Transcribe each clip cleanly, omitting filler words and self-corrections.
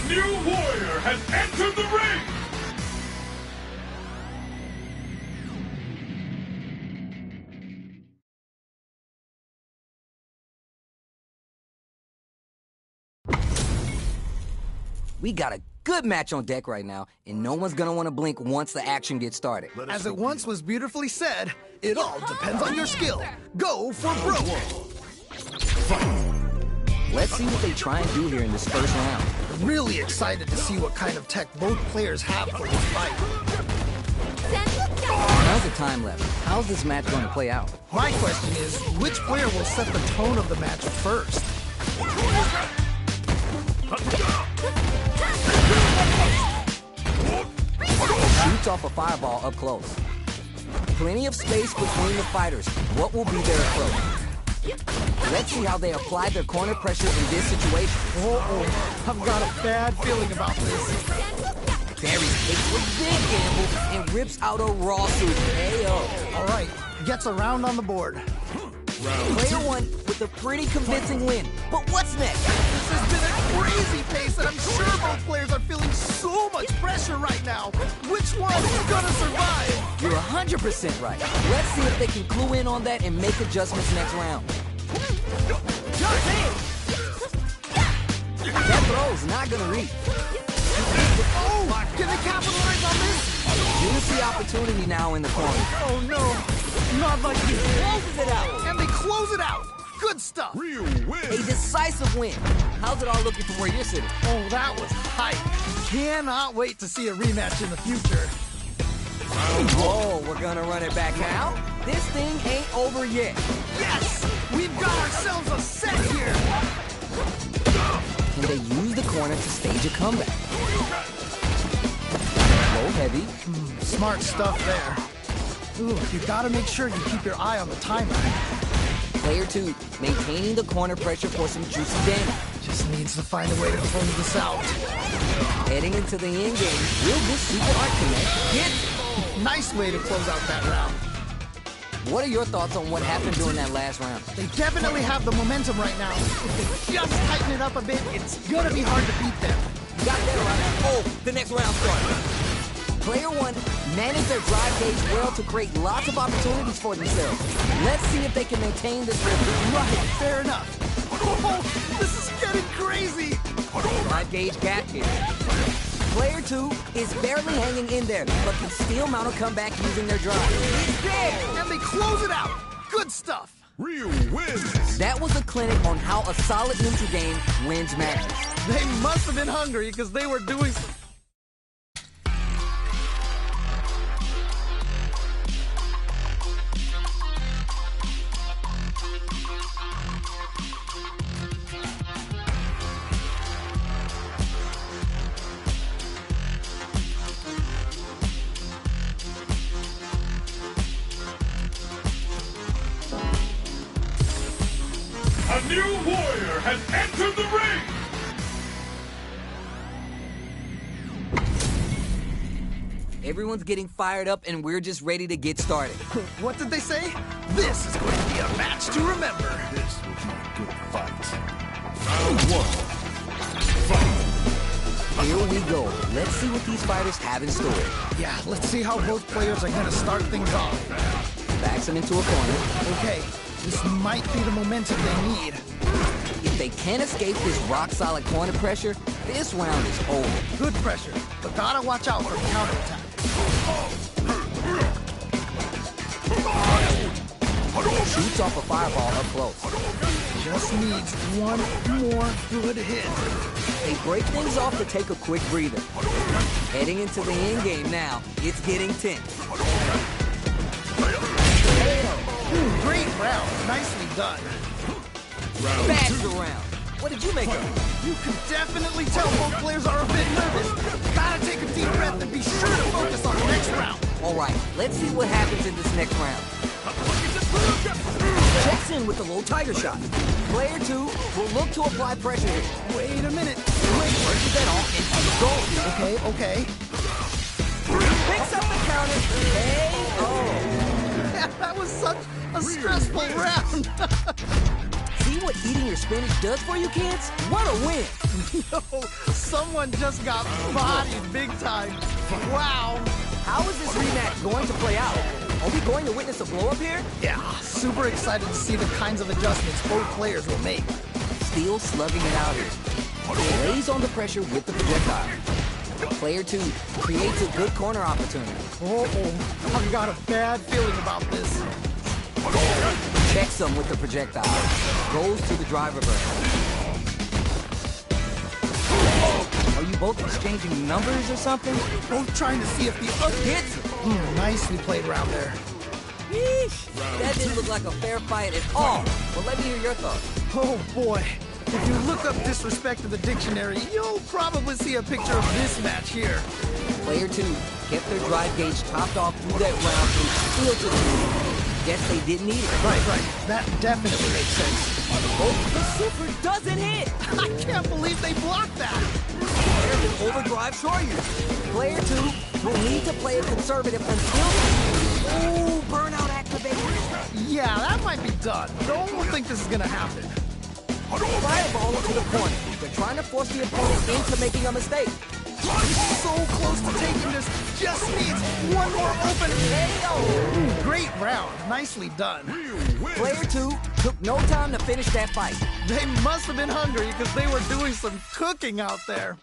new warrior has entered the ring! We got a good match on deck right now, and no one's gonna want to blink once the action gets started. As it once was beautifully said, it all depends on your skill. Go for broke! Let's see what they try and do here in this first round. Really excited to see what kind of tech both players have for this fight. How's the time left? How's this match going to play out? My question is, which player will set the tone of the match first? Shoots off a fireball up close. Plenty of space between the fighters. What will be their approach? Let's see how they apply their corner pressure in this situation. Uh-oh, I've got a bad feeling about this. Barry takes a big gamble and rips out a raw suit. Ayo. All right, gets a round on the board. Player one with a pretty convincing win. But what's next? This has been a crazy pace, and I'm sure both players are feeling so much pressure right now. Which one is gonna survive? You're 100% right. Let's see if they can clue in on that and make adjustments next round. That throw's not gonna reach. Oh, can they capitalize on this? You see opportunity now in the corner. Oh no, not like this. Closes it out. And they close it out. Good stuff. Real win! A decisive win. How's it all looking from where you're sitting? Oh, that was hype. Cannot wait to see a rematch in the future. Oh, we're gonna run it back now? This thing ain't over yet. Yes! We've got ourselves a set here. Can they use the corner to stage a comeback? Low heavy. Smart stuff there. Ooh, you gotta make sure you keep your eye on the timer. Player two, maintaining the corner pressure for some juicy damage. Just needs to find a way to close this out. Heading into the end game, will this super art connect? Hit! Nice way to close out that round. What are your thoughts on what happened during that last round? They definitely have the momentum right now. If they just tighten it up a bit, it's gonna be hard to beat them. Got that right. Oh, the next round starts. Player one managed their drive gauge well to create lots of opportunities for themselves. Let's see if they can maintain this rhythm. Right, fair enough. Oh, this is getting crazy. Drive gauge gap here. Player two is barely hanging in there, but can still mount a comeback using their drive. It's there! And they close it out. Good stuff. Real wins! That was a clinic on how a solid neutral game wins matches. They must have been hungry because they were doing some... A new warrior has entered the ring! Everyone's getting fired up and we're just ready to get started. What did they say? This is going to be a match to remember. This will be a good fight. Round one. Fight! Here we go. Let's see what these fighters have in store. Yeah, let's see how both players are going to start things off. Backs them into a corner. Okay, this might be the momentum they need. If they can't escape this rock-solid corner pressure, this round is over. Good pressure, but gotta watch out for counterattack. Shoots off a fireball up close. Just needs one more good hit. They break things off to take a quick breather. Heading into the end game now, it's getting tense. Great round, nicely done. That's the round. What did you make of it? You can definitely tell both players are a bit nervous. Gotta take a deep breath and be sure to focus on the next round. All right, let's see what happens in this next round. Checks in with the low tiger shot. Player two will look to apply pressure here. Wait a minute. Pushes that off and goes. Okay. Picks up the counter. Hey, That was such a stressful round. See what eating your spinach does for you kids? What a win! No, someone just got bodied big time. Wow. How is this rematch going to play out? Are we going to witness a blow-up here? Yeah, super excited to see the kinds of adjustments both players will make. Still slugging it out here. Lays on the pressure with the projectile. Player 2 creates a good corner opportunity. Uh-oh, I've got a bad feeling about this. Checks him with the projectile. Goes to the driver burn. Are you both exchanging numbers or something? Both trying to see if the other Hits him. Nicely played around there. Yeesh. That didn't look like a fair fight at all. But let me hear your thoughts. Oh boy. If you look up disrespect in the dictionary, you'll probably see a picture of this match here. Player 2 kept their drive gauge topped off through that round and still took it. Guess they didn't need it. Right. That definitely makes sense. Oh, the super doesn't hit! I can't believe they blocked that. There's an overdrive shortage. Player 2 will need to play it conservative until... Oh, burnout activated. Yeah, that might be done. Don't think this is gonna happen. Fireball into the corner. They're trying to force the opponent into making a mistake. So close to taking this. Just needs one more open. KO. Great round. Nicely done. Player 2 took no time to finish that fight. They must have been hungry because they were doing some cooking out there.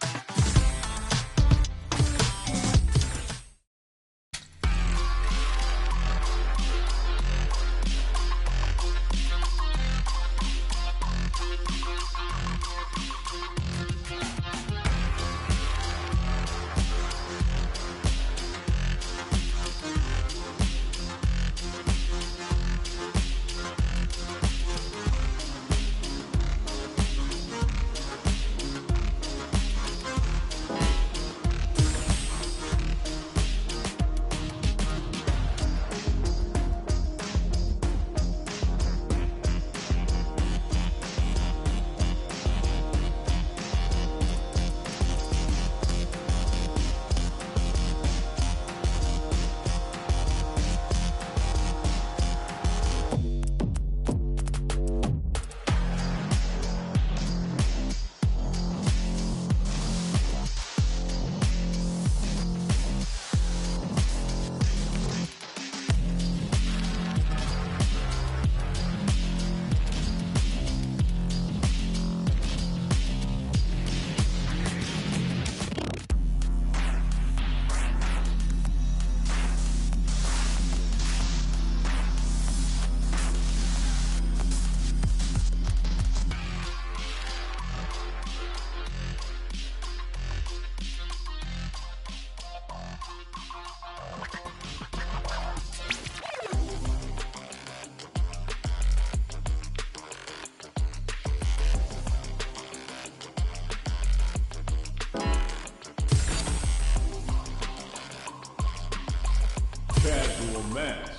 Casual match.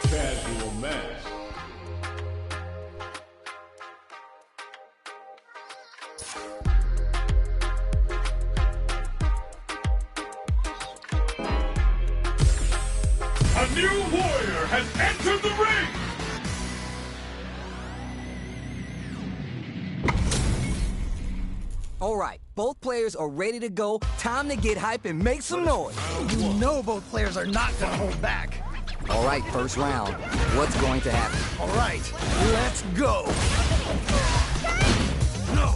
Casual match. A new warrior has entered the ring! All right, both players are ready to go. Time to get hype and make some noise. You know both players are not gonna hold back. All right, first round. What's going to happen? All right, let's go.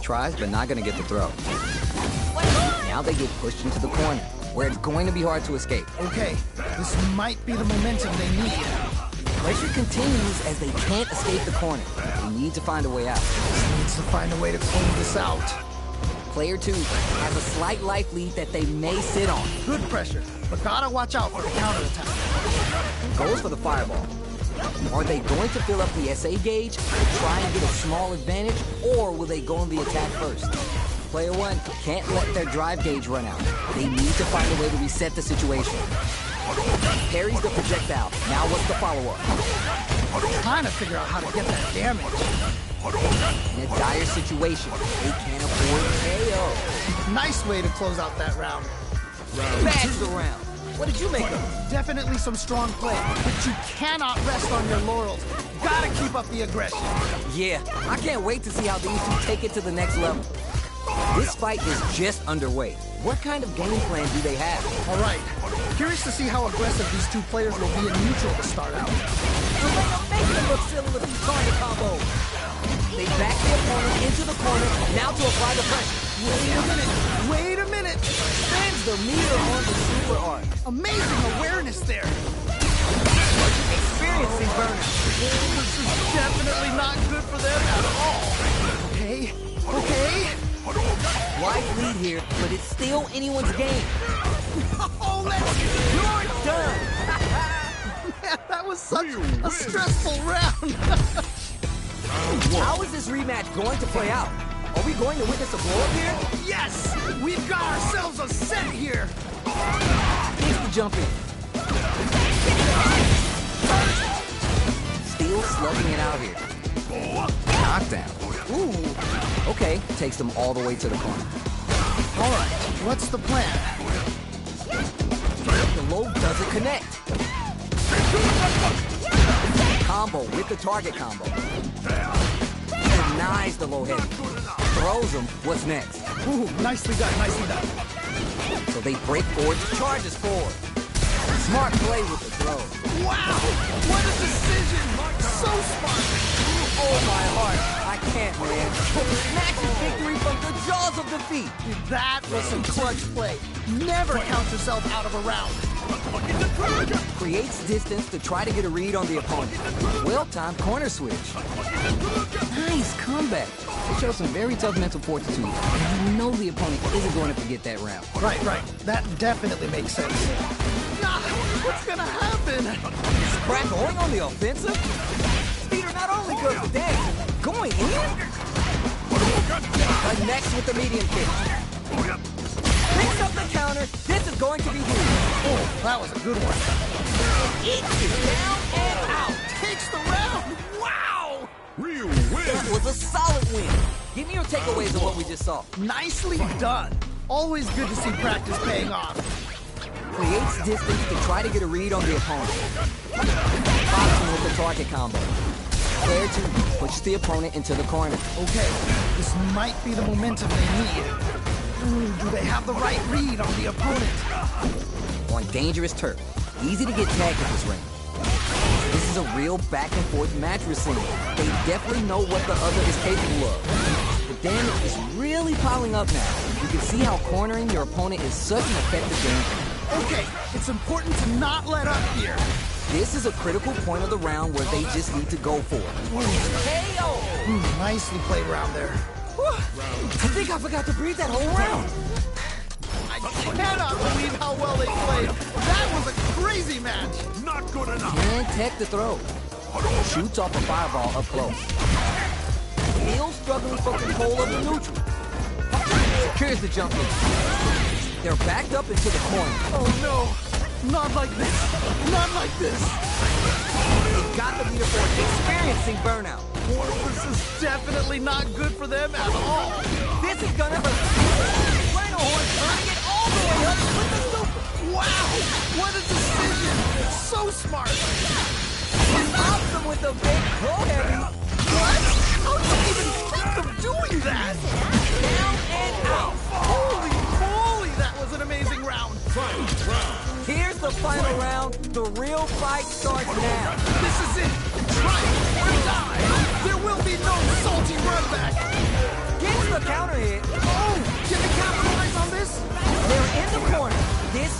Tries, but not going to get the throw. Now they get pushed into the corner, where it's going to be hard to escape. Okay, this might be the momentum they need. Pressure continues as they can't escape the corner. They need to find a way out. Just needs to find a way to close this out. Player 2 has a slight life lead that they may sit on. Good pressure, but gotta watch out for the counterattack. Goes for the fireball. Are they going to fill up the SA gauge to try and get a small advantage, or will they go on the attack first? Player 1 can't let their drive gauge run out. They need to find a way to reset the situation. Parries the projectile. Now what's the follow-up? Trying to figure out how to get that damage. In a dire situation, they can't afford KO. Nice way to close out that round. Bags the round. What did you make of it? Definitely some strong play, but you cannot rest on your laurels. Gotta keep up the aggression. Yeah, I can't wait to see how these two take it to the next level. This fight is just underway. What kind of game plan do they have? All right, curious to see how aggressive these two players will be in neutral to start out. Make them look silly with these target combos. They back their opponent into the corner, now to apply the pressure. Wait a minute. Spins the meter on the super art. Amazing awareness there. Experiencing burnout. This is definitely not good for them at all. Okay. Life lead here, but it's still anyone's game. Oh, You're done. man, that was such a stressful round. How is this rematch going to play out? Are we going to witness a blow-up here? Yes, we've got ourselves a set here. Takes the jump in. Still slugging it out here. Knockdown. Ooh. Okay, takes them all the way to the corner. All right, what's the plan? The low doesn't connect. Combo with the target combo. Denies the low heavy. Throws him. What's next? Ooh, nicely done. So they break forward, charges forward. Smart play with the throw. Wow, what a decision! So smart. Oh my heart, I can't, man. Snatches victory from the jaws of defeat. That was some clutch play. Never count yourself out of a round. Creates distance to try to get a read on the opponent. Well-timed corner switch. Nice comeback. It shows some very tough mental fortitude. And you know the opponent isn't going to forget that round. Right. That definitely makes sense. What's gonna happen? Scrap going on the offensive? Peter not only goes to dance, going in? Connects with the medium kick. Picks up the counter. This is going to be huge. Oh, that was a good one. It is down and out. Takes the round. Wow! Real win. That was a solid win. Give me your takeaways of what we just saw. Nicely done. Always good to see practice paying off. Creates distance to try to get a read on the opponent. Boxing with the target combo. Player 2 pushes the opponent into the corner. Okay, this might be the momentum they need. Do they have the right read on the opponent? On dangerous turf. Easy to get tagged at this range. This is a real back-and-forth match we're seeing. They definitely know what the other is capable of. The damage is really piling up now. You can see how cornering your opponent is such an effective game. Okay, it's important to not let up here. This is a critical point of the round where they just need to go for it. KO! Nicely played round there. I think I forgot to breathe that whole round. I cannot believe how well they played. That was a crazy match. Not good enough. Can't tech the throw. Shoots off a fireball up close. Still struggling for control of the neutral. Secures the jump in. They're backed up into the corner. Oh no, not like this. Not like this. They've got the meter for experiencing burnout. This is definitely not good for them at all. This is gonna hurt. Rhino Horn turning it all the way up with the super. Wow, what a decision. So smart. Stops them with the big low heavy. What? How did you even think of doing that? Down and out. Holy moly, that was an amazing round. Here's the final round. The real fight starts now. This is it. Try or die. There will be no salty run back. Gets the counter hit. Oh, can they capitalize on this?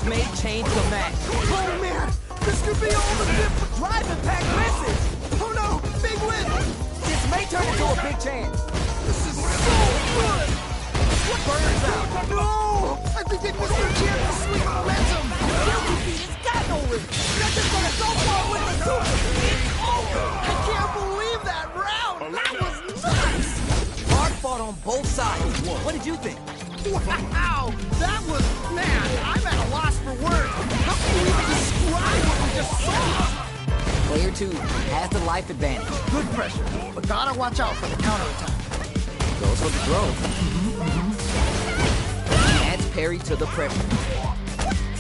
This may change the match. Oh man, this could be all the difference. Drive impact misses. Oh no, big win. This may turn into a big chance. This is so good. Burns out. No, I think they missed their chance to swing momentum. Guilty feet has got no rhythm. They're just gonna go for it with the super. It's over. I can't believe that round. That was nuts. Hard fought on both sides. What did you think? Wow, that was, man, I'm at a loss for words. How can you even describe what we just saw? Player 2 has the life advantage. Good pressure, but gotta watch out for the counterattack. Goes for the throw. Adds parry to the pressure.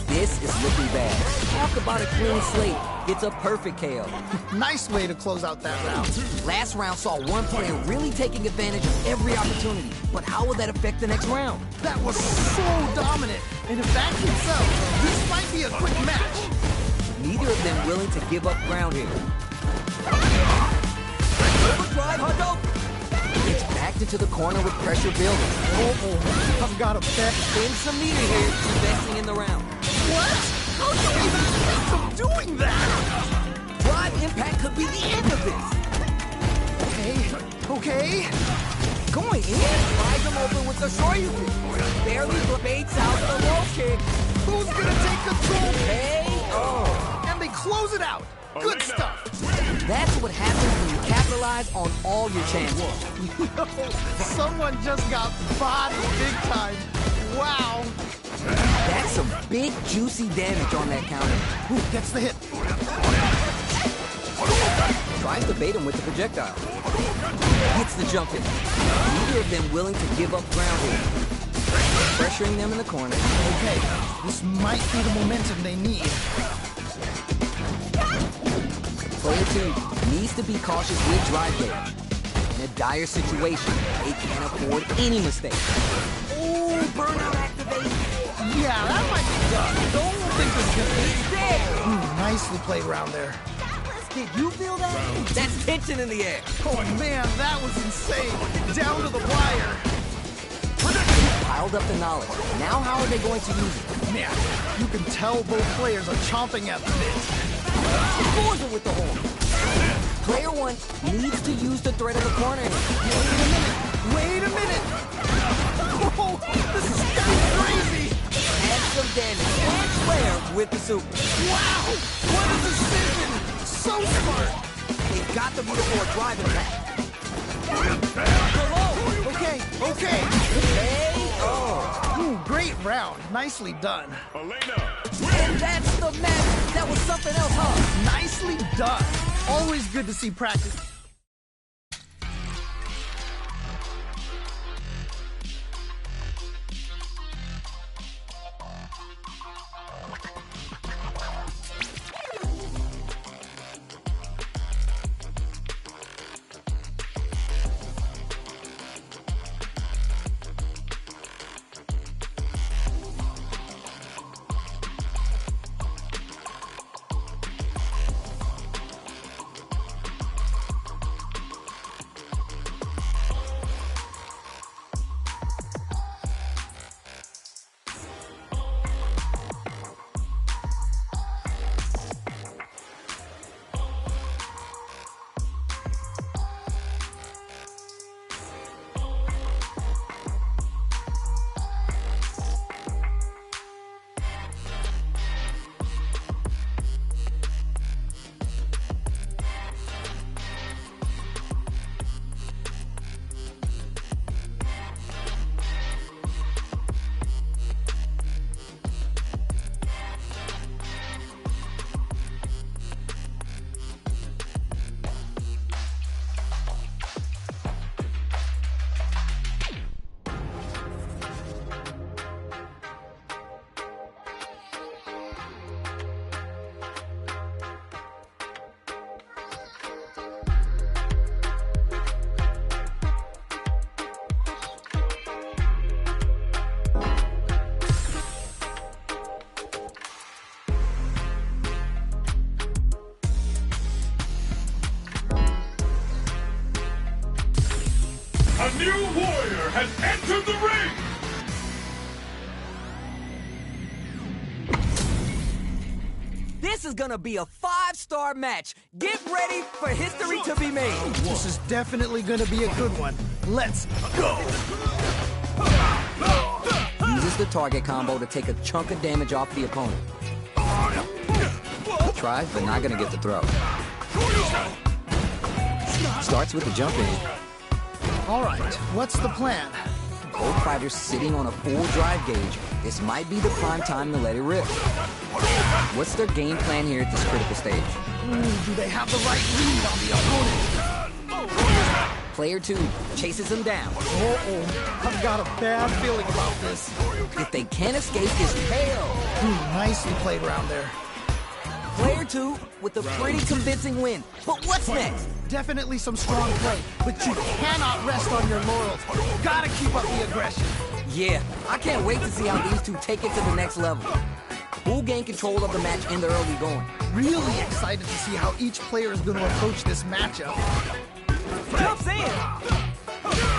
This is looking bad. Talk about a clean slate. It's a perfect KO. Nice way to close out that round. Last round saw one player really taking advantage of every opportunity. But how will that affect the next round? That was so dominant. And if that keeps up, this might be a quick match. Neither of them willing to give up ground here. Drive, it's backed into the corner with pressure building. Oh, I've got a bet. Spend some meter here, investing in the round. What? How can we even think of doing that? Drive impact could be the end of this. Okay. Going in, prize him open with the shoryuken. Barely baits out the low kick. Who's gonna take control? KO. And they close it out. Good stuff. That's what happens when you capitalize on all your chances. Someone just got bodied big time. Wow. That's some big, juicy damage on that counter. Ooh, gets the hit. Tries to bait him with the projectile. Hits the jump in. Neither of them willing to give up ground here. Pressuring them in the corner. Okay, this might be the momentum they need. Player 2 needs to be cautious with drive gauge. In a dire situation, they can't afford any mistake. Ooh, burnout activation. Yeah, that might be done. Don't think this is gonna be There! nicely played round there. Did you feel that? That's tension in the air. Oh man, that was insane. Down to the wire. Piled up the knowledge. Now how are they going to use it? Man, you can tell both players are chomping at the bit. Scores it with the horn. Player 1 needs to use the threat of the corner. Wait a minute. Oh, this is getting crazy. Add some damage. And Slayer with the super. Wow, what a decision. So smart. They've got to be the more driving back. Okay. KO. Ooh, great round. Nicely done. And that's the match. That was something else, huh? Nicely done. Always good to see practice. This is gonna be a 5-star match. Get ready for history to be made. This is definitely gonna be a good one. Let's go! Uses the target combo to take a chunk of damage off the opponent. Tries, but not gonna get the throw. Starts with the jump in. All right, what's the plan? Both fighters sitting on a full drive gauge. This might be the prime time to let it rip. What's their game plan here at this critical stage? Do they have the right read on the opponent? Player 2 chases him down. I've got a bad feeling about this. If they can't escape this KO. Nicely played around there. Player 2 with a pretty convincing win. But what's next? Definitely some strong play, but you cannot rest on your laurels. Gotta keep up the aggression. Yeah, I can't wait to see how these two take it to the next level. Who'll gain control of the match in the early going? Really excited to see how each player is going to approach this matchup. Jumps in!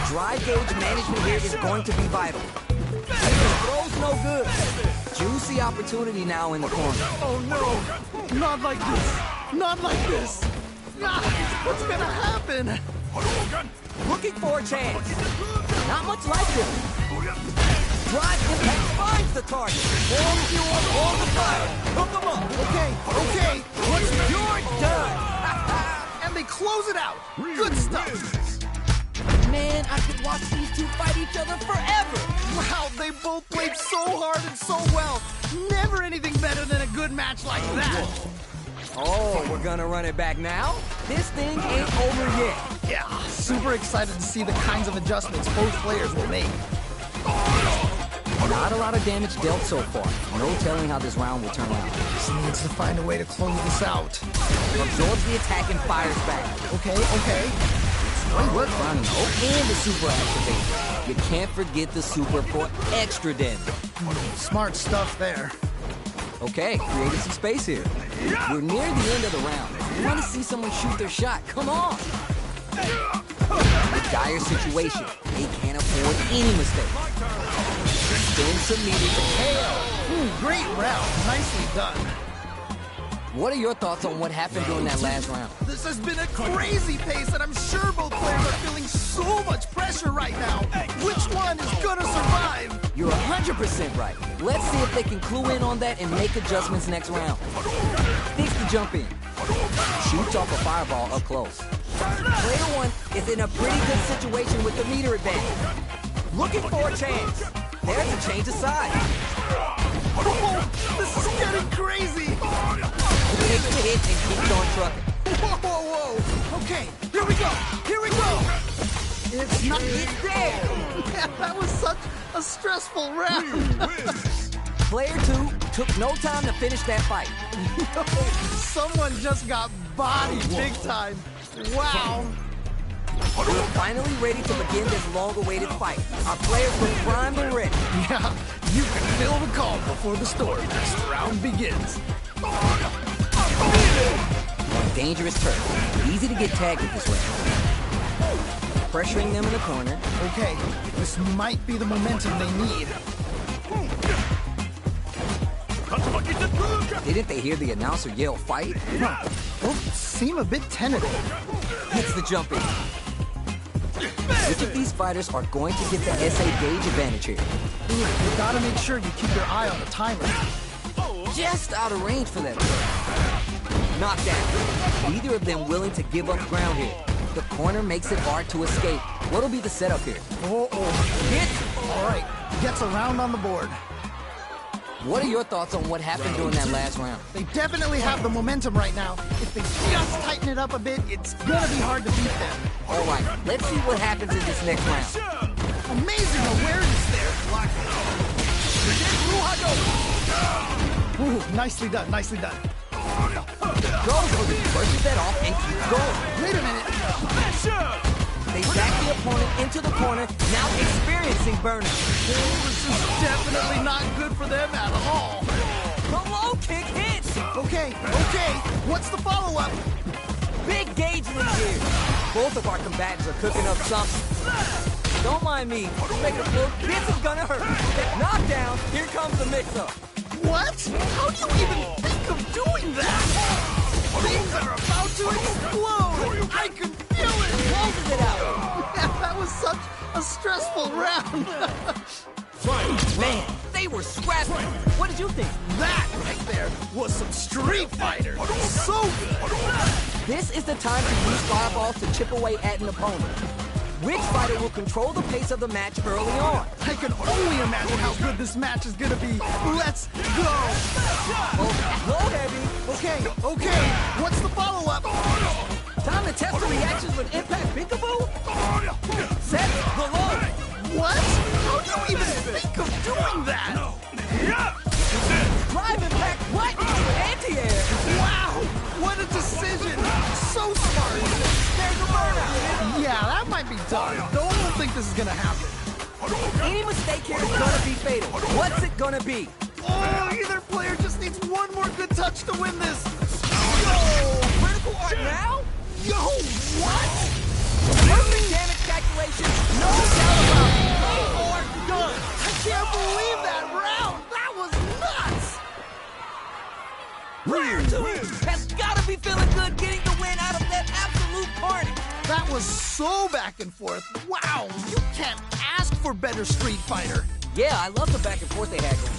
Drive gauge management here is going to be vital. Throw's no good. Juicy opportunity now in the corner. Oh no! Not like this! Not like this! What's gonna happen? Looking for a chance. Not much like this. Drive impact finds the target. All fuel, all the fire. Hook them up. Okay. You're done. And they close it out. Good stuff. Man, I could watch these two fight each other forever. Wow, they both played so hard and so well. Never anything better than a good match like that. Oh, we're gonna run it back now? This thing ain't over yet. Yeah, super excited to see the kinds of adjustments both players will make. Not a lot of damage dealt so far. No telling how this round will turn out. Just needs to find a way to close this out. Absorbs the attack and fires back. Okay. Great work finding hope and the super activation. You can't forget the super for extra damage. Smart stuff there. Okay, created some space here. We're near the end of the round. You want to see someone shoot their shot? Come on! A dire situation. They can't afford any mistake. Spin some meter to KO. Great round. Nicely done. What are your thoughts on what happened during that last round? This has been a crazy pace, and I'm sure both players are feeling so much pressure right now. Which one is gonna survive? You're 100% right. Let's see if they can clue in on that and make adjustments next round. Thinks to jump in. Shoots off a fireball up close. Player 1 is in a pretty good situation with the meter advantage. Looking for a chance. There's a change of side. Oh, this is getting crazy. Takes the hit and keeps on trucking. Whoa. Okay, here we go. It's not there. Yeah, that was such a stressful round. Player 2 took no time to finish that fight. Someone just got bodied big time. Wow. We're finally ready to begin this long-awaited fight. Our players look primed and ready. Yeah, you can feel the calm before the storm as the round begins. Dangerous turf. Easy to get tagged with this round. Pressuring them in the corner. Okay, this might be the momentum they need. Didn't they hear the announcer yell fight? Both seem a bit tentative. Hits the jump in. Which of these fighters are going to get the SA gauge advantage here? You gotta make sure you keep your eye on the timer. Just out of range for that. Knockdown. Neither of them willing to give up ground here. The corner makes it hard to escape. What'll be the setup here? Hits! All right, gets a round on the board. What are your thoughts on what happened during that last round? They definitely have the momentum right now. If they just tighten it up a bit, it's gonna be hard to beat them. All right, let's see what happens in this next round. Amazing awareness there. Ooh, nicely done. Goes for the brushes that off and keeps going. Wait a minute. They back the opponent into the corner, now experiencing burnout. This is definitely not good for them at all. The low kick hits. Okay. What's the follow-up? Big gauge lead here. Both of our combatants are cooking up something. Don't mind me. Make a float. This is gonna hurt. Knockdown. Here comes the mix-up. What? How do you even think of doing that? Things are about to explode! I can feel it! Closes it out. Man, that was such a stressful round. Man, they were scrapping. What did you think? That right there was some Street Fighter. So good. This is the time to use fireballs to chip away at an opponent. Which fighter will control the pace of the match early on? I can only imagine how good this match is gonna be. Let's go. Go heavy. Okay. What's the follow-up? Time to test the reactions with Impact Peekaboo. Set the low. What? How do you even think of doing that? Drive Impact what? Anti-air. Wow, what a decision. So smart. There's a burnout. Yeah, that might be done. Don't think this is gonna happen. Any mistake here is gonna be fatal. What's it gonna be? Oh, either player just needs one more good touch to win this. Yo, critical art now? Yo, what? Perfect damage calculation, no doubt about it. Play or done. I can't believe that round. That was nuts. Player 2 has gotta be feeling good getting the win out of that absolute carnage. That was so back and forth. Wow, you can't ask for better Street Fighter. Yeah, I love the back and forth they had going.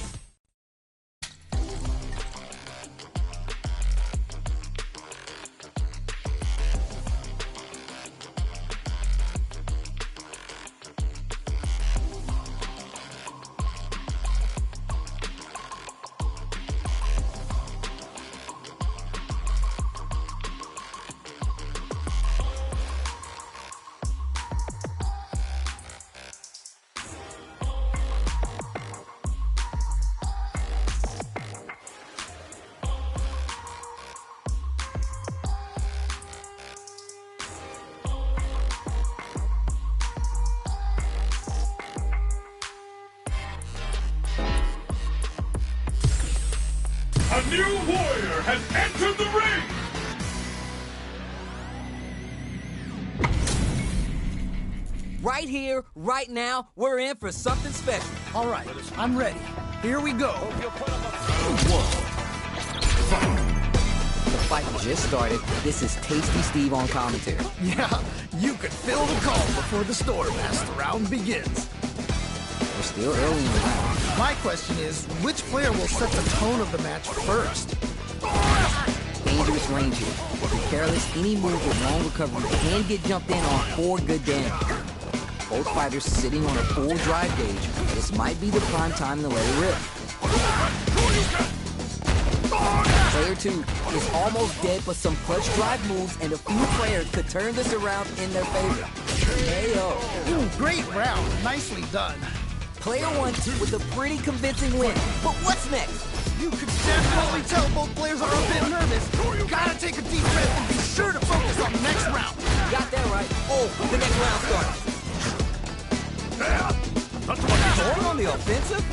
A new warrior has entered the ring! Right here, right now, we're in for something special. All right, I'm ready. Here we go. The fight just started. This is Tasty Steve on commentary. Yeah, you can feel the call before the storm as the round begins. We're still early in the round. My question is, which player will set the tone of the match first? Dangerous range here. If you're careless, any move with long recovery can get jumped in on 4 good damage. Both fighters sitting on a full drive gauge. This might be the prime time to let it rip. Player 2 is almost dead, but some clutch drive moves and a few players could turn this around in their favor. Hey-o. Ooh, great round. Nicely done. Player 1 with a pretty convincing win. But what's next? You could definitely tell both players are a bit nervous. Gotta take a deep breath and be sure to focus on the next round. Got that right. Oh, the next round starts. Going on the offensive?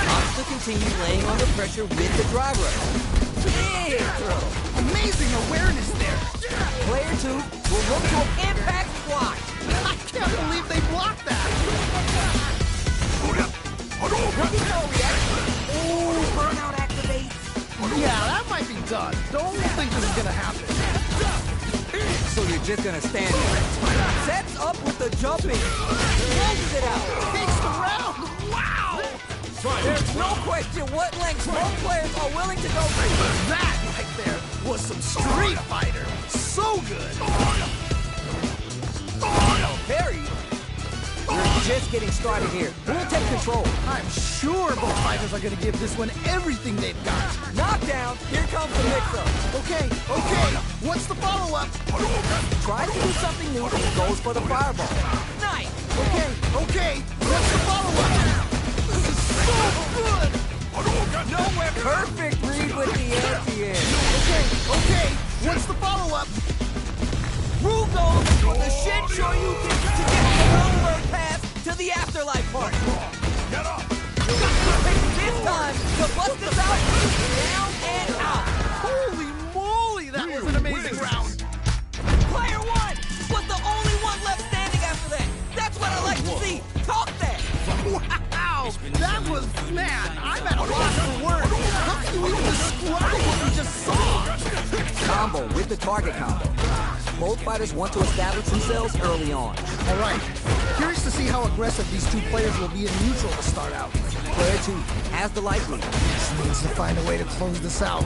Ops to continue laying on the pressure with the drive rush. Big throw. Amazing awareness there. Player 2 will look to impact block. I can't believe they blocked that. Rookie throw reaction. Ooh, burnout activates. Yeah, that might be done. Don't think this is gonna happen. So you're just gonna stand there. Sets up with the jumping. Closes it out. Takes the round. Wow! There's no question what lengths both players are willing to go for. That right there was some Street Fighter. So good. Barry, we're just getting started here. We'll take control. I'm sure both fighters are gonna give this one everything they've got. Knockdown. Here comes the mix-up. Okay. What's the follow-up? Tries to do something new and goes for the fireball. Nice. Okay. What's the follow-up? This is so good. Nowhere. Perfect read with the anti-air. Okay. What's the follow-up? Rule goes the Shin Shoryu to get the Goldberg pass to the afterlife part. Get up! This time, the bust is out, down and out. Holy moly, that was an amazing round. Player 1 was the only one left standing after that. That's what I like to see. Man, I'm at a loss for words. How can you even describe what we just saw? Combo with the target combo. Both fighters want to establish themselves early on. All right. Curious to see how aggressive these two players will be in neutral to start out. Player 2 has the light lead. Just needs to find a way to close this out.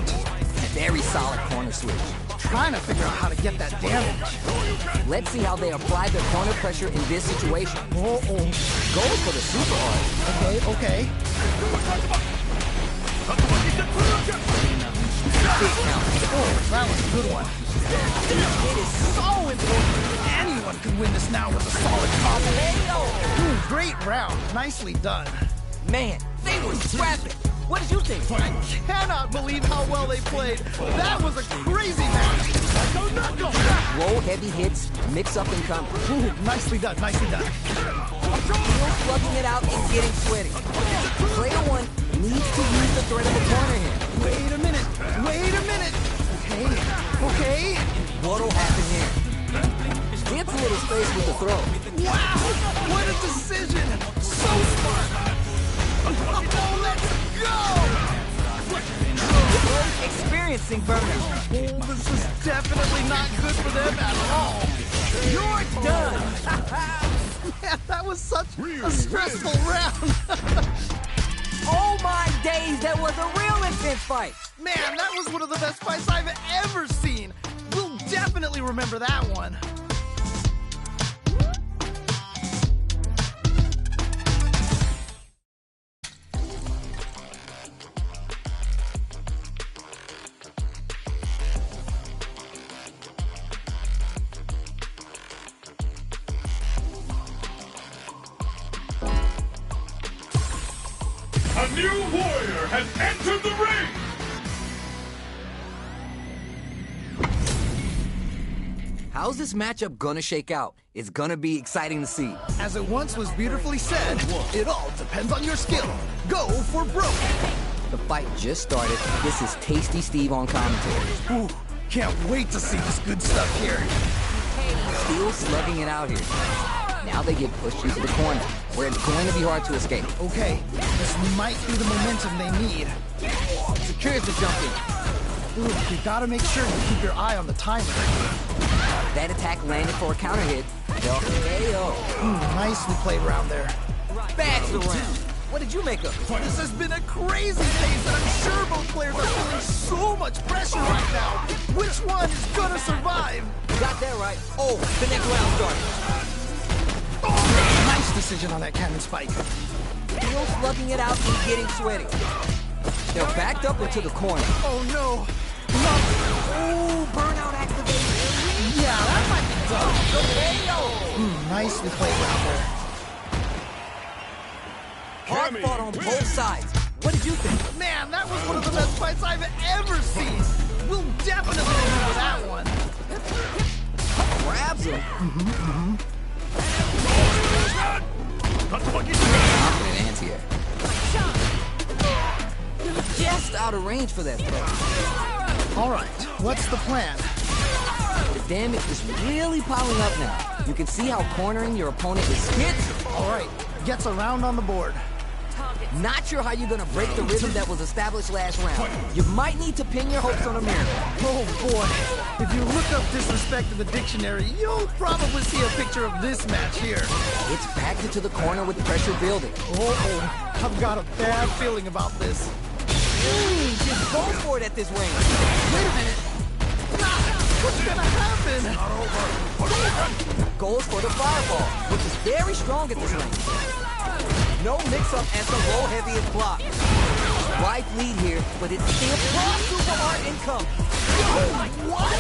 Very solid corner switch. Trying to figure out how to get that damage. Let's see how they apply their corner pressure in this situation. Oh. Goes for the super art. Okay. Big count. Oh, that was a good one. It is so important. Anyone can win this now with a solid combo. Great round. Nicely done. Man, they were scrapping. What did you think? I cannot believe how well they played. That was a crazy match. Low, heavy hits, mix up and come. Nicely done. Still slugging it out and getting sweaty. Player 1 needs to use the threat of a corner here. Wait a minute. Okay. What'll happen here? Gets a little space with the throw. Wow, what a decision. So smart. Oh, let's go. Experiencing burnout. Oh, this is definitely not good for them at all. You're done. Man, that was such a stressful round. Oh my days, that was a real intense fight. Man, that was one of the best fights I've ever seen. We'll definitely remember that one. A new warrior has entered the ring! How's this matchup gonna shake out? It's gonna be exciting to see. As it once was beautifully said, it all depends on your skill. Go for broke. The fight just started. This is Tasty Steve on commentary. Ooh, can't wait to see this good stuff here. Still slugging it out here. Now they get pushed into the corner, where it's going to be hard to escape. Okay, this might be the momentum they need. Secures the jump in. Ooh, you gotta make sure you keep your eye on the timer. That attack landed for a counter hit. The KO. Nicely played around there. Bags the round. What did you make of it? This has been a crazy pace, and I'm sure both players are feeling so much pressure right now. Which one is gonna survive? Got that right. Oh, the next round started. Oh, nice decision on that cannon spike. Still slugging it out and getting sweaty. They're backed up into the corner. Oh no! Oh, burnout activated. Yeah, that might be tough. Nicely played around there. Hard fought on both sides. What did you think? Man, that was one of the best fights I've ever seen. We'll definitely remember that one. Grabs him. Confident anti-air. Just out of range for that throw. All right, what's the plan? The damage is really piling up now. You can see how cornering your opponent is hit. All right, gets a round on the board. Not sure how you're gonna break the rhythm that was established last round. You might need to pin your hopes on a miracle. Oh boy, if you look up disrespect in the dictionary, you'll probably see a picture of this match here. It's backed into the corner with pressure building. Oh, I've got a bad feeling about this. Just go for it at this range. Wait a minute. What's gonna happen? Goes for the fireball, which is very strong at this range. No mix-up as the low heavy is blocked. Wide lead here, but it's still super hard income. What?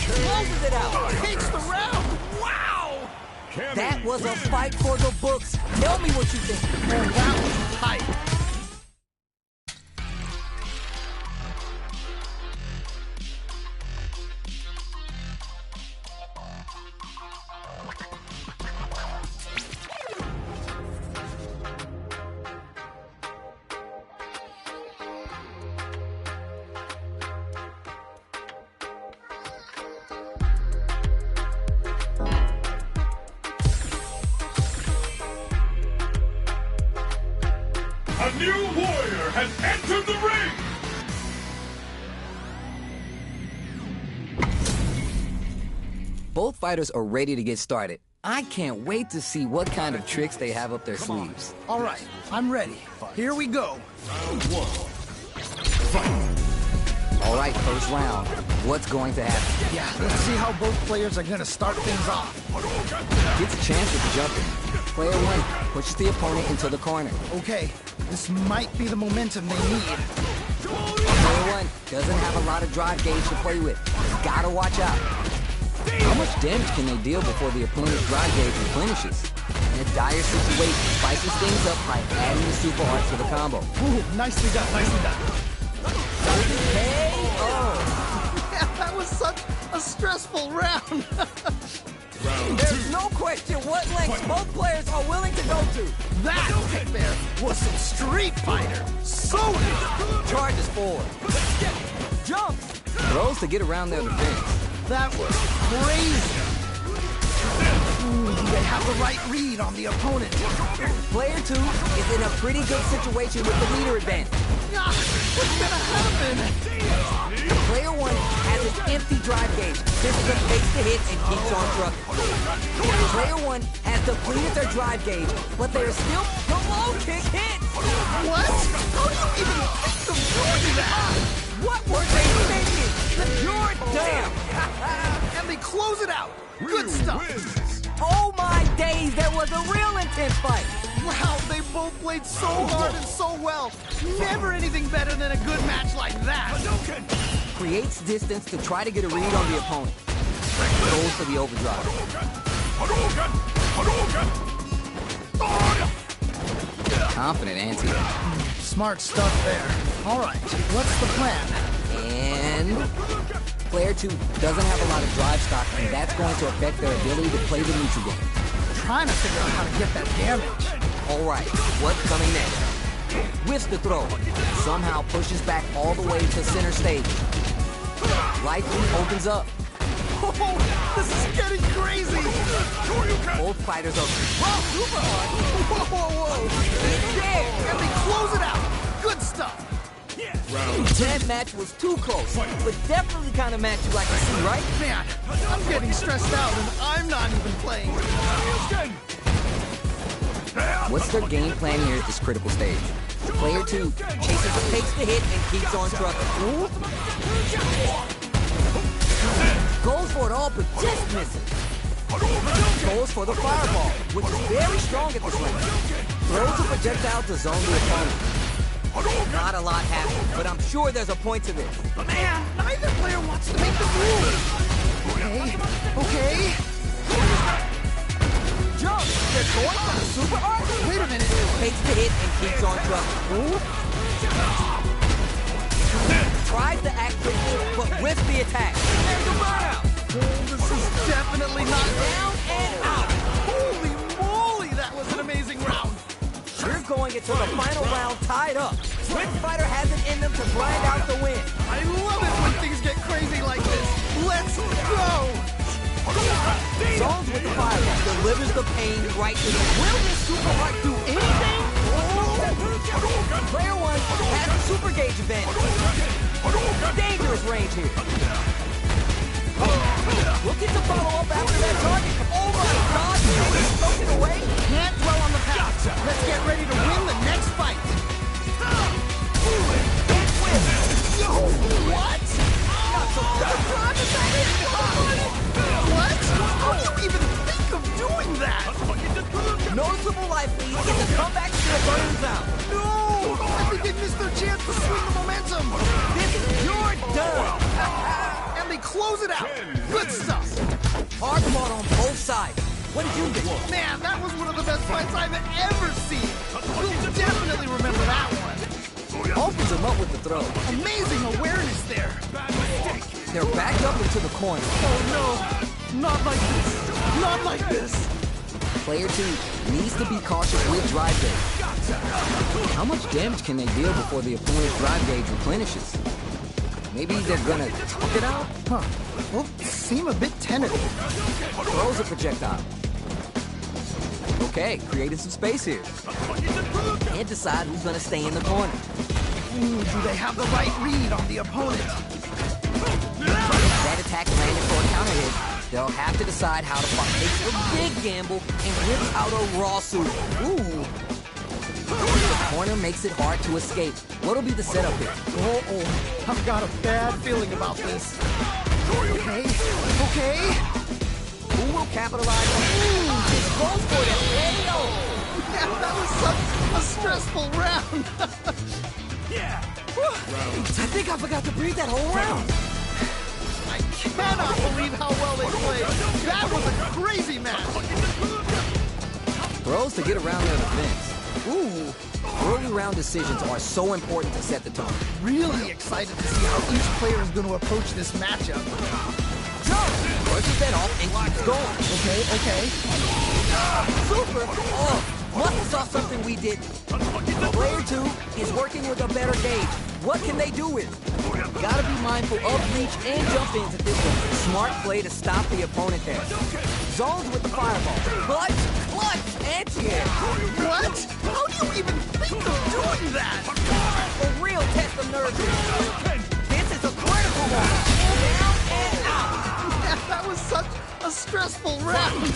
Closes it out. Takes the round. Wow! That was a fight for the books. Tell me what you think. Man, that was tight. A A new warrior has entered the ring! Both fighters are ready to get started. I can't wait to see what kind of tricks they have up their sleeves. All right, I'm ready. Here we go. Round 1. Fight! All right, first round. What's going to happen? Yeah, let's see how both players are gonna start things off. Gets a chance with the jumping. Player 1 pushes the opponent into the corner. Okay, this might be the momentum they need. Player 1 doesn't have a lot of drive gauge to play with. Gotta watch out. How much damage can they deal before the opponent's drive gauge replenishes? In a dire situation, spices things up by adding the super art to the combo. Ooh, nicely done, nicely done. Yeah, that was such a stressful round. Round 2. There's no question what lengths both players are willing to go to. That right there was some Street Fighter. So good. Charges forward. Jumps. Throws to get around their defense. That was crazy. Ooh, they have the right read on the opponent. Player 2 is in a pretty good situation with the leader advantage. Ah, what's gonna happen? Player 1 has an empty drive gauge. This is a takes the hit and keeps on trucking. Player 1 has depleted their drive gauge, but they are still the low kick hits. What? How do you even think of doing that? What were they thinking? You're damn. And they close it out. Good stuff. Wins. Oh my days, there was a real intense fight. Wow, they both played so hard and so well. Never anything better than a good match like that. Creates distance to try to get a read on the opponent. Goes for the overdrive. Confident anti-air. Smart stuff there. All right, what's the plan? And player 2 doesn't have a lot of drive stock, and that's going to affect their ability to play the neutral game. Trying to figure out how to get that damage. All right, what's coming next? Whiffs the throw. Somehow pushes back all the way to center stage. Light lead opens up. Oh, this is getting crazy. Both fighters are super hard. Whoa. It's there. And they close it out. Good stuff. Round 2. That match was too close, but definitely the kind of match you like to see, right? Man, I'm getting stressed out and I'm not even playing. What's their game plan here at this critical stage? Player 2 takes the hit and keeps on trucking. Goes for it all, but just misses. Goes for the fireball, which is very strong at this range. Throws a projectile to zone the opponent. Not a lot happened, but I'm sure there's a point to this. Man, neither player wants to make the move. Okay. Jump! They're going for the super art? Wait a minute. Takes the hit and keeps on trucking. Tries to act quick, but whiffs the attack. There's the burnout. Oh, this is definitely not Down and out. Holy moly, that was an amazing round. We're going into the final round tied up. StreetFighter has it in them to grind out the win. I love it when things get crazy like this. Let's go. Zones with the fireball, delivers the pain right to them. Will this super art do anything? Player 1 has the super gauge advantage. Dangerous range here. Looking to follow up after that target. Oh my God, he's broken away. Can't dwell on the past. Let's get ready to win the next fight. What? What? How do you even think of doing that? Noticeable life lead in the comeback to the burning sound. No! I think they missed their chance to swing the momentum. You're done. And they close it out. Good stuff. Hard fought on both sides. What did you think? Man, that was one of the best fights I've ever seen. You'll definitely remember that one. Opens him up with the throw. Amazing awareness there. They're backed up into the corner. Oh no, not like this. Not like this. Player 2 needs to be cautious with drive gauge. How much damage can they deal before the opponent's drive gauge replenishes? Maybe they're gonna talk it out? Huh. Well, seem a bit tentative. Throws a projectile. Okay, creating some space here. And decide who's gonna stay in the corner. Ooh, do they have the right read on the opponent? If that attack landed for a counter hit, they'll have to decide how to fight. Takes a big gamble and whips out a raw super. Ooh. The corner makes it hard to escape. What'll be the setup here? Uh-oh, I've got a bad feeling about this. Okay, okay. Who will capitalize on this goes for it? Yeah, that was such a stressful round. Yeah. I think I forgot to breathe that whole round. I cannot believe how well they played. That was a crazy match. Throws to get around their defense. Ooh. Early round decisions are so important to set the tone. Really excited to see how each player is going to approach this matchup. Brushes that off and keeps going. Okay, okay. Super! Oh, must have saw something we didn't. Player 2 is working with a better gauge. What can they do with it? Gotta be mindful of reach and jump ins at this one. Smart play to stop the opponent there. Zones with the fireball. Clutch, anti-air. What? How do you even think of doing that? A real test of nerve. This is a critical one. Down and out. Yeah, that was such a stressful round.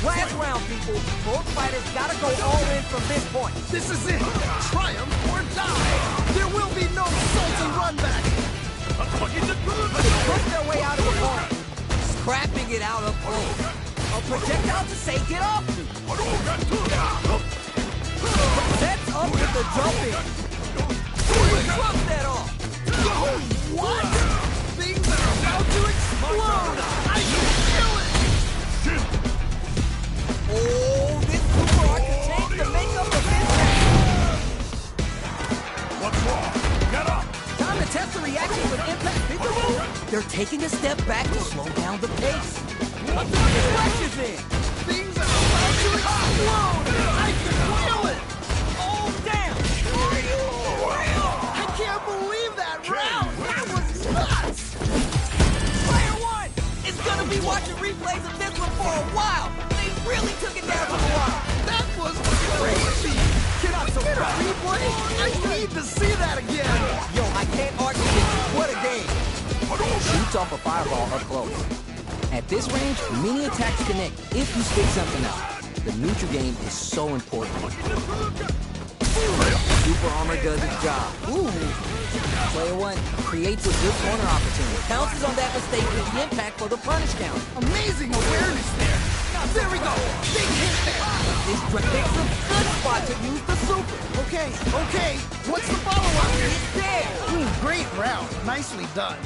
Last round, people. Both fighters gotta go all in from this point. This is it. Triumph or die. There will be no salty run back. Push their way out of the corner. Scrapping it out up close. A projectile to say get off. Sets up with the jump in. Drop that off. What? Things are about to explode. I can feel it. Oh, this super art could change the makeup of this match. What's wrong? Get up! Time to test the reaction with impact. They're taking a step back to slow down the pace. Rush is in. Things are about to explode. I can feel it. Oh, damn. I can't believe that round. That was nuts. Player 1 is going to be watching replays of this one for a while. They really took it down to the wire. That was crazy. Get out so proud. Replay? I need to see that again. Yo, I can't argue with you. What a game. Shoots off a fireball up close. At this range, many attacks connect if you stick something out. The neutral game is so important. Super armor does its job. Ooh. Player 1 creates a good corner opportunity. Pounces on that mistake with the impact for the punish count. Amazing awareness there. There we go. Big hit there. This picks a good spot to use the super. Okay, okay. What's the follow-up? It's there. Great round. Nicely done.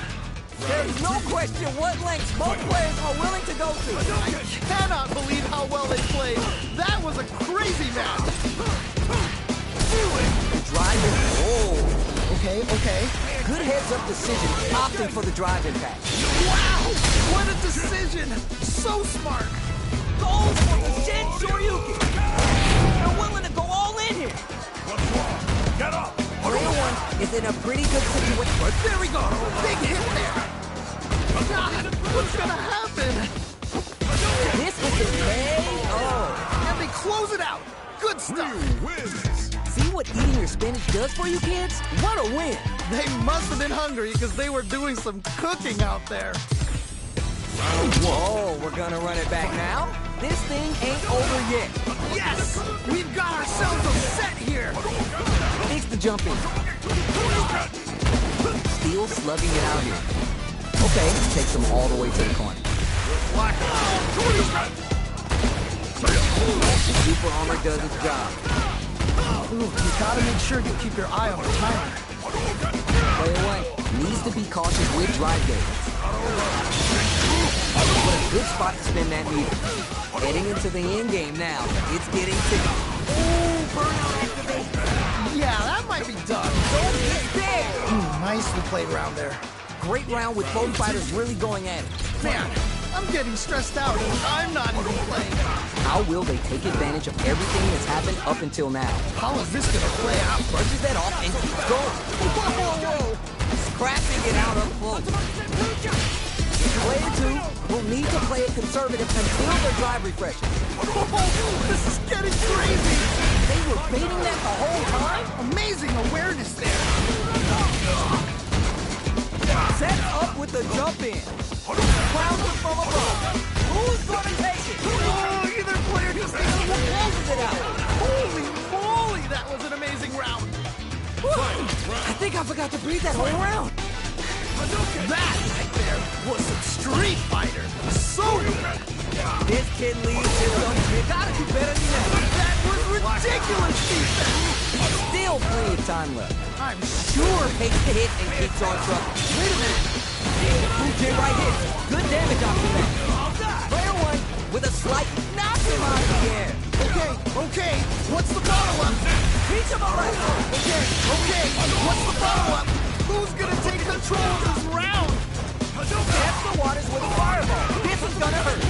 There's no question what lengths both players are willing to go to. I cannot believe how well they played. That was a crazy match. Drive in. Oh. Okay, okay. Good heads-up decision, opting for the drive impact. Wow! What a decision! So smart! Goes for the Shin Shoryuken. They're willing to go all in here. What's wrong? Get up! Player 1 is in a pretty good situation. There we go! Big hit there! God, what's gonna happen? This is the KO. And they close it out! Good stuff! Wins! See what eating your spinach does for you kids? What a win! They must have been hungry because they were doing some cooking out there. Whoa, we're gonna run it back now? This thing ain't over yet. Yes! We've got ourselves a set here! Fix the jump in. Still slugging it out here. Okay, takes them all the way to the corner. The super armor does its job. Ooh, you gotta make sure you keep your eye on the timer. Player 1 needs to be cautious with drive gauge. What a good spot to spin that meter. Heading into the end game now. It's getting ticked. Ooh, burnout activation. Yeah, that might be done. Don't get there. Nicely played round there. Great round with both fighters really going at it. Man, I'm getting stressed out and I'm not even playing. How will they take advantage of everything that's happened up until now? How is this gonna play out? Brushes that off and keeps going. Whoa, whoa, whoa. Scrapping it out up close. Player 2 will need to play it conservative until their drive refreshes. Oh, this is getting crazy! They were baiting that the whole time? Amazing awareness there! Set up with the jump in. Crouching from above. Who's gonna take it? Oh, either player just needs to Closes it out. Holy moly, that was an amazing round! I think I forgot to breathe that whole round. That right there was some Street Fighter! So good! This kid leaves his own. You gotta do better than that. That was ridiculous defense! Still plenty of time left. I'm sure Takes the hit and keeps on trucking. Wait a minute. Blue Jay right hit. Good damage after that. Player 1 with a slight knock him out of the air. Okay, what's the follow-up? Reach him alright. Okay, what's the follow-up? Who's gonna take control of this round? Test the waters with a fireball. This is gonna hurt.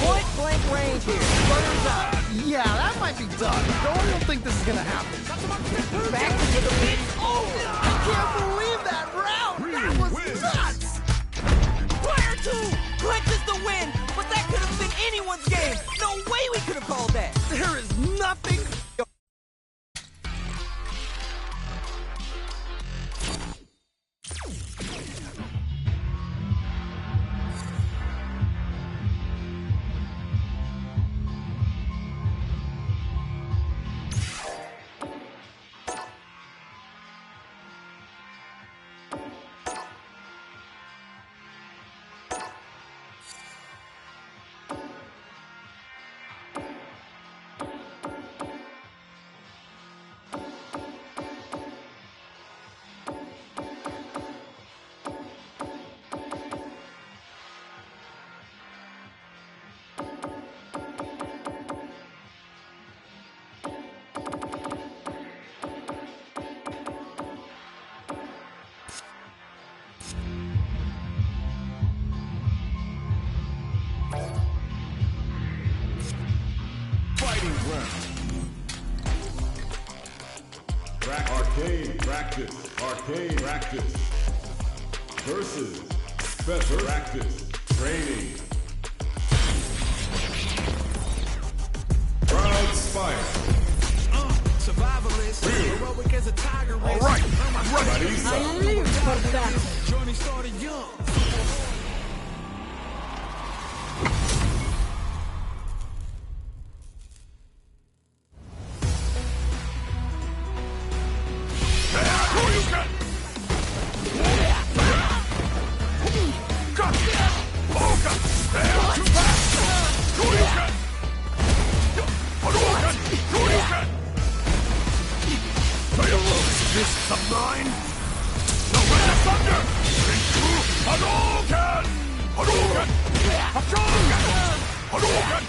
Point blank range here. Burns out. Yeah, that might be done. I don't think this is gonna happen. Back into the pit. Oh, I can't believe that round! That was nuts! Player 2 clinches the win, but that could have been anyone's game. No way we could have called that. There is nothing... Arcade practice versus special practice training. Crowds fire. Survivalist, heroic as a tiger. All right, ready. Journey started young. Fists of mine! The wind of thunder! Into Hadouken! Hadouken! Hadouken! Hadouken!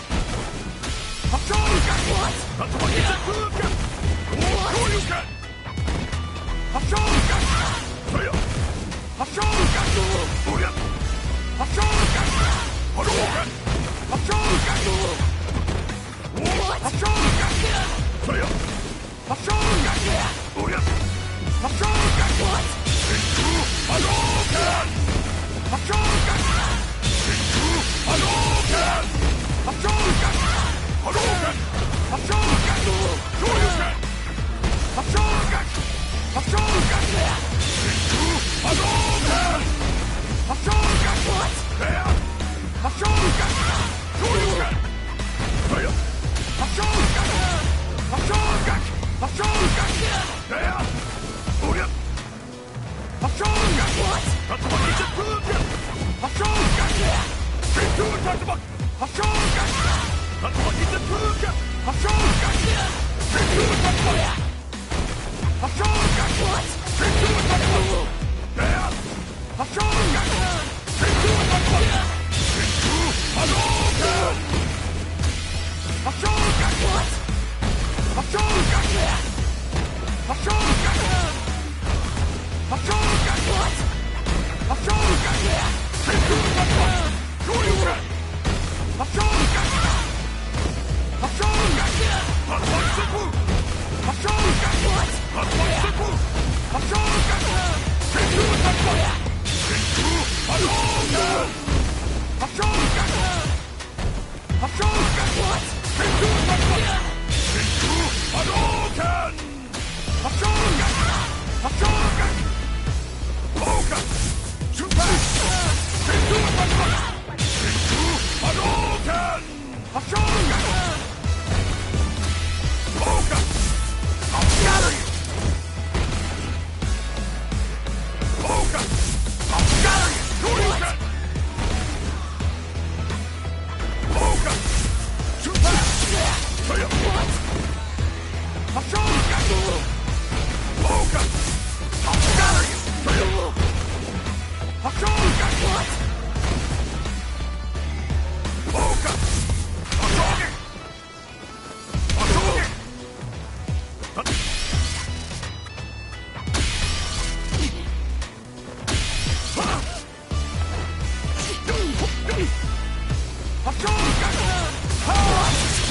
Hadouken! What? That's what you said! Hadouken! Hadouken! Hadouken! Fire! Hadouken! Booyah! Hadouken! Hadouken! Hadouken! What? Hadouken! Fire! Hadouken! Booyah! Hadouken! What? Into Hadouken! Hadouken! Into Hadouken! Hadouken! Hadouken! Hadouken! Hadouken! Hadouken! Hadouken! Into Hadouken! Hadouken! What? There! Hadouken! Hadouken! Fire! Hadouken! Hadouken! Hadouken! There! Booyah! Hadouken! What? That's what he said! Hadouken! Straight to attack the buck! Hadouken! That's what he said! Hadouken! Straight to attack the buck! Hadouken! What? Straight to attack the buck! There! Hadouken! Straight to attack the buck! Into Hadouken! Hadouken! What? Hadouken! Hadouken! Hadouken! What? Hadouken! Straight to attack the buck! Hadouken! Hadouken! Hadouken! Hadouken! Hadouken! What? Hadouken! Hadouken! Straight to attack the buck! Into Hadouken!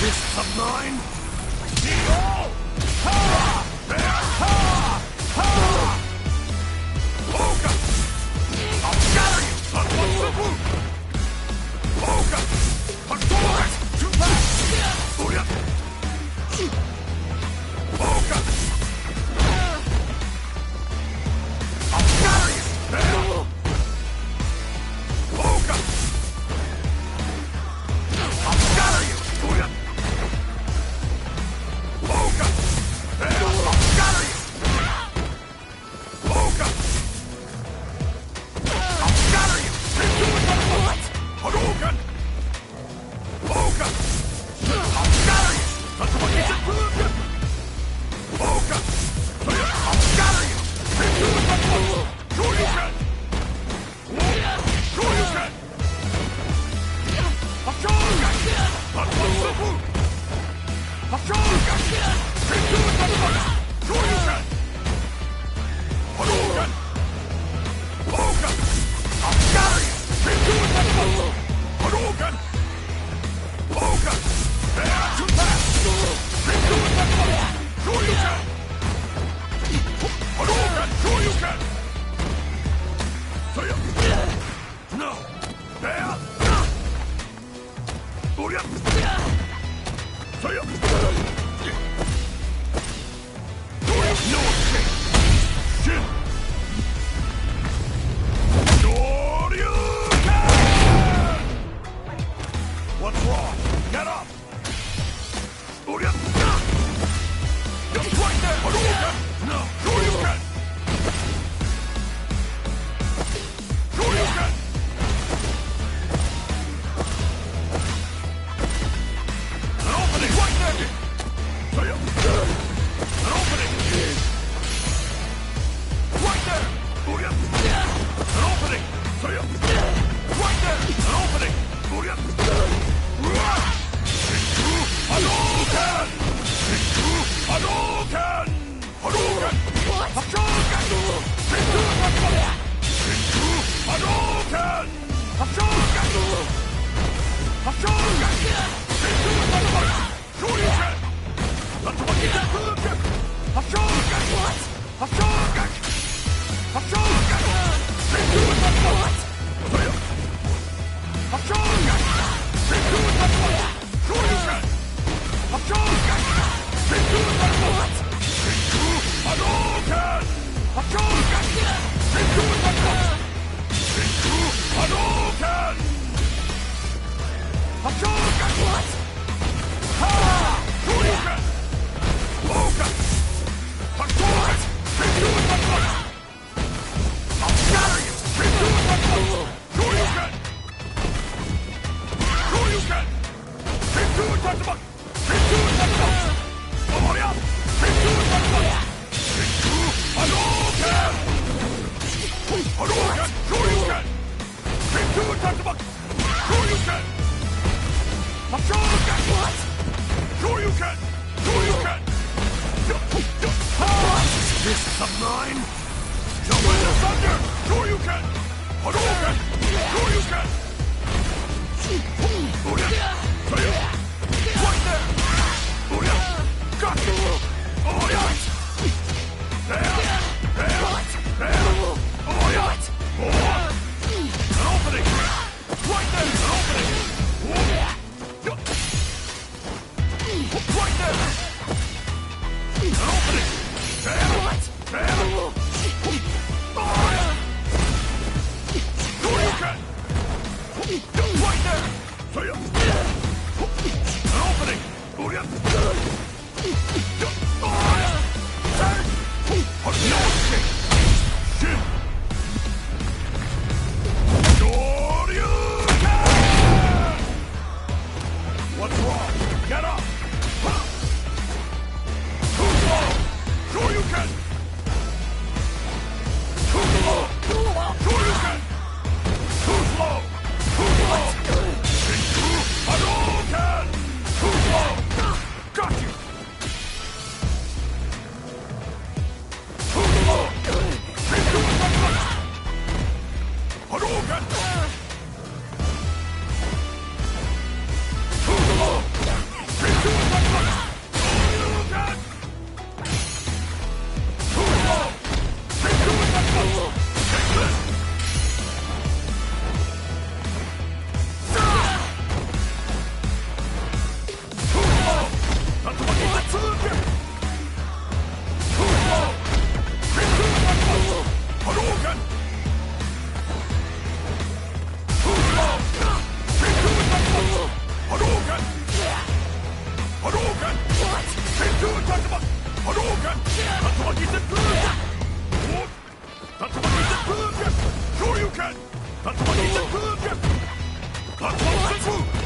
Fists of mine! What's wrong? Get up! Just right there! No! Sure you can! Sure you can! An opening right there! An opening! Right there! An opening! Right there! An opening! Hadouken! Hadouken! Hadouken! Hadouken! Hadouken! Fists of mine! Jump in the thunder! Sure you can! Hadouken! Sure you can! Right there! Got you! Oh, yeah! There! Oh, yeah! An opening! Right there! What?